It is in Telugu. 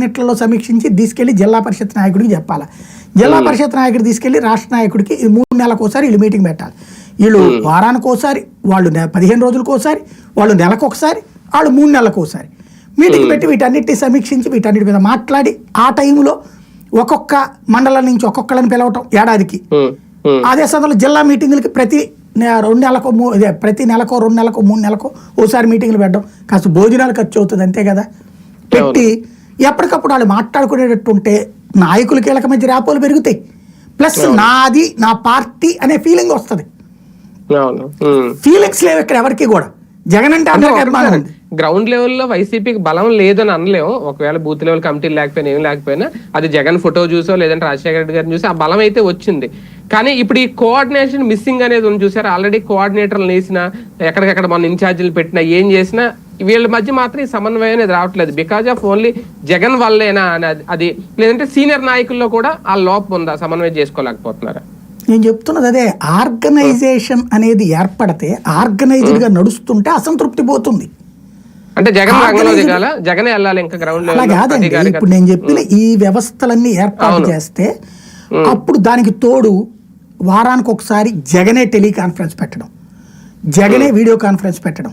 అన్నిట్లలో సమీక్షించి తీసుకెళ్లి జిల్లా పరిషత్ నాయకుడికి చెప్పాలి. జిల్లా పరిషత్ నాయకుడు తీసుకెళ్లి రాష్ట్ర నాయకుడికి 3 నెలలకోసారి వీళ్ళు మీటింగ్ పెట్టాలి. వీళ్ళు వారానికి ఒకసారి, వాళ్ళు 15 రోజులకు ఒకసారి, వాళ్ళు నెలకు ఒకసారి, వాళ్ళు 3 నెలలకు ఒకసారి మీటింగ్ పెట్టి వీటన్నిటిని సమీక్షించి వీటన్నిటి మీద మాట్లాడి ఆ టైంలో ఒక్కొక్క మండలం నుంచి ఒక్కొక్కళ్ళని పిలవటం ఏడాదికి. అదే సమయంలో జిల్లా మీటింగులకి ప్రతి 2 నెలలకు ప్రతి నెలకో 2 నెలకో 3 నెలకో ఓసారి మీటింగ్లు పెట్టడం, కాస్త భోజనాలు ఖర్చు అవుతుంది అంతే కదా, పెట్టి ఎప్పటికప్పుడు వాళ్ళు మాట్లాడుకునేటట్టు ఉంటే నాయకుల కీలక మధ్య ర్యాపోలు పెరుగుతాయి. ప్లస్ నాది నా పార్టీ అనే ఫీలింగ్ వస్తుంది. ఫీలింగ్స్ లేవు ఇక్కడ ఎవరికి కూడా. జగన్ అంటే అందరికీ అభిమానం ఉంది. గ్రౌండ్ లెవెల్లో వైసీపీకి బలం లేదని అనలేము. ఒకవేళ బూత్ లెవెల్ కమిటీలు లేకపోయినా ఏం లేకపోయినా అది జగన్ ఫోటో చూసో లేదంటే రాజశేఖర రెడ్డి గారిని చూసి ఆ బలం అయితే వచ్చింది. కానీ ఇప్పుడు ఈ కోఆర్డినేషన్ మిస్సింగ్ అనేది ఉంది చూసారు. ఆల్రెడీ కోఆర్డినేటర్లు వేసిన, ఎక్కడికెక్కడ మన ఇన్ఛార్జీలు పెట్టినా, ఏం చేసినా వీళ్ళ మధ్య మాత్రం ఈ సమన్వయం అనేది రావట్లేదు. బికాజ్ ఆఫ్ ఓన్లీ జగన్ వల్లేనా అది, లేదంటే సీనియర్ నాయకుల్లో కూడా ఆ లోపం ఉందా, సమన్వయం చేసుకోలేకపోతున్నారా? నేను చెప్తున్నది అదే. ఆర్గనైజేషన్ అనేది ఏర్పడితే ఆర్గనైజ్డ్ గా నడుస్తుంటే అసంతృప్తి పోతుంది. అంటే జగన్ జగనే వెళ్ళాలి ఇంకా గ్రౌండ్ అలా కాదండి. ఇప్పుడు నేను చెప్పిన ఈ వ్యవస్థలన్నీ ఏర్పాటు చేస్తే అప్పుడు దానికి తోడు వారానికి ఒకసారి జగనే టెలికాన్ఫరెన్స్ పెట్టడం, జగనే వీడియో కాన్ఫరెన్స్ పెట్టడం,